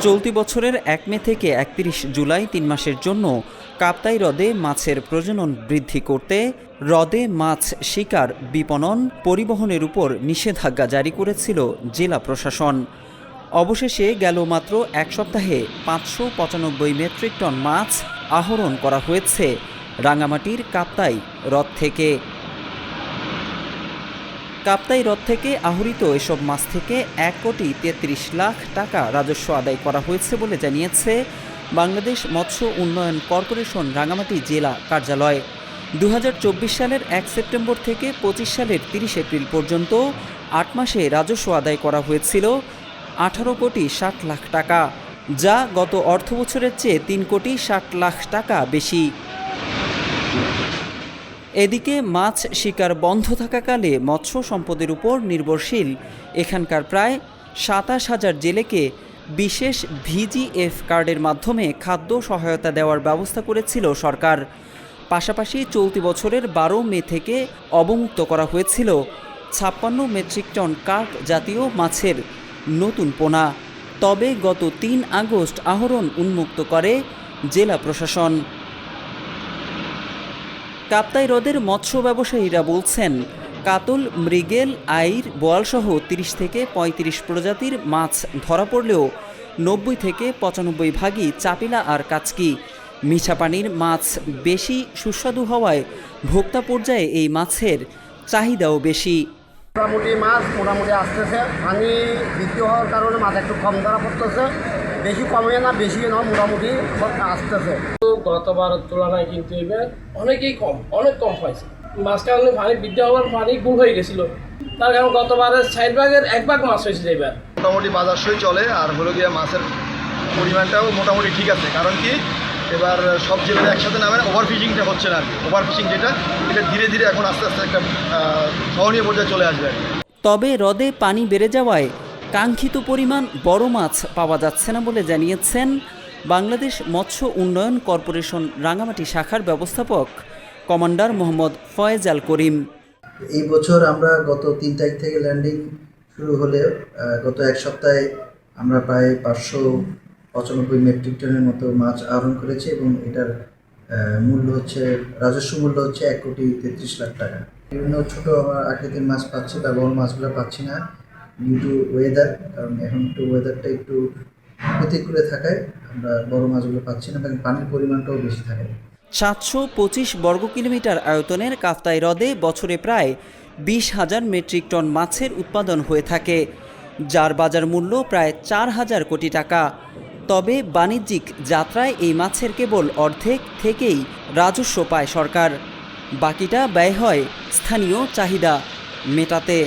চলতি বছরের ১ মে থেকে ৩১ জুলাই ৩ মাসের জন্য কাপ্তাই হ্রদে মাছের প্রজনন বৃদ্ধি করতে হ্রদে মাছ শিকার, বিপণন, পরিবহনের উপর নিষেধাজ্ঞা জারি করেছিল জেলা প্রশাসন। অবশেষে গেল মাত্র এক সপ্তাহে ৫৯৫ মেট্রিক টন মাছ আহরণ করা হয়েছে রাঙামাটির কাপ্তাই হ্রদ থেকে। কাপ্তাই হ্রদ থেকে আহরিত এসব মাছ থেকে ১,৩৩,০০,০০০ টাকা রাজস্ব আদায় করা হয়েছে বলে জানিয়েছে বাংলাদেশ মৎস্য উন্নয়ন কর্পোরেশন রাঙামাটি জেলা কার্যালয়। ২০২৪ সালের ১ সেপ্টেম্বর থেকে ২৫ সালের ৩০ এপ্রিল পর্যন্ত ৮ মাসে রাজস্ব আদায় করা হয়েছিল ১৮,৬০,০০,০০০ টাকা, যা গত অর্থবছরের চেয়ে ৩,৬০,০০,০০০ টাকা বেশি। এদিকে মাছ শিকার বন্ধ থাকাকালে মৎস্য সম্পদের উপর নির্ভরশীল এখানকার প্রায় ২৭,০০০ জেলেকে বিশেষ ভিজিএফ কার্ডের মাধ্যমে খাদ্য সহায়তা দেওয়ার ব্যবস্থা করেছিল সরকার। পাশাপাশি চলতি বছরের ১২ মে থেকে অবমুক্ত করা হয়েছিল ৫৬ মেট্রিক টন কার্প জাতীয় মাছের নতুন পোনা। তবে গত ৩ আগস্ট আহরণ উন্মুক্ত করে জেলা প্রশাসন। কাপ্তাই হ্রদের মৎস্য ব্যবসায়ীরা বলছেন, কাতল, মৃগেল, আইর, বোয়ালসহ ৩০ থেকে ৩৫ প্রজাতির মাছ ধরা পড়লেও ৯০ থেকে ৯৫ ভাগই চাপিলা আর কাচকি। মিঠা পানির মাছ বেশি সুস্বাদু হওয়ায় ভোক্তা পর্যায়ে এই মাছের চাহিদাও বেশি। মোটামুটি আসতেছে, পানি বৃদ্ধি হওয়ার কারণে মাছ একটু কম ধরা পড়তেছে, বেশি কমে না বেশি না, মোটামুটি আসতেছে। গতবারের তুলনায় কিন্তু এবার অনেক কম পাইছে। মাছটা পানি বৃদ্ধি হওয়ার পানি গুল হয়ে গেছিল, তার কারণ গতবারের ৬০ ভাগের ১ ভাগ মাছ হয়েছে এবার। মোটামুটি বাজার সই চলে, আর হলো গিয়ে মাছের পরিমাণটাও মোটামুটি ঠিক আছে। কারণ কি এবার সব জেলে একসাথে নামে না, ওভার ফিশিংটা হচ্ছে না আর কি। ওভার ফিশিং যেটা, এটা ধীরে ধীরে এখন আস্তে আস্তে একটা সহনীয় পর্যায়ে চলে আসবে। তবে হ্রদে পানি বেড়ে যাওয়ায় কাঙ্ক্ষিত পরিমাণ বড় মাছ পাওয়া যাচ্ছে না বলে জানিয়েছেন বাংলাদেশ মৎস্য উন্নয়ন কর্পোরেশন রাঙামাটি শাখার ব্যবস্থাপক কমান্ডার মোহাম্মদ ফয়েজ আল করিম। এই বছর আমরা গত ৩ তারিখ থেকে ল্যান্ডিং শুরু হলে গত এক সপ্তাহে আমরা প্রায় ৫৯৫ মেট্রিক টনের মতো মাছ আহরণ করেছি এবং এটার মূল্য হচ্ছে, রাজস্ব মূল্য হচ্ছে ১,৩৩,০০,০০০ টাকা। বিভিন্ন ছোট আকৃতির মাছ পাচ্ছি বা বড় মাছগুলো পাচ্ছি না ডিউ টু ওয়েদার, কারণ এখন একটু ওয়েদারটা একটু প্রতিকূলে থাকায় আমরা বড় মাছগুলো পাচ্ছি না এবং পানির পরিমাণটাও বেশি থাকে। ৭২৫ বর্গ কিলোমিটার আয়তনের কাপ্তাই হ্রদে বছরে প্রায় ২০,০০০ মেট্রিক টন মাছের উৎপাদন হয়ে থাকে, যার বাজার মূল্য প্রায় ৪,০০০ কোটি টাকা। তবে বাণিজ্যিক যাত্রায় এই মাছের কেবল অর্ধেক থেকেই রাজস্ব পায় সরকার, বাকিটা ব্যয় হয় স্থানীয় চাহিদা মেটাতে।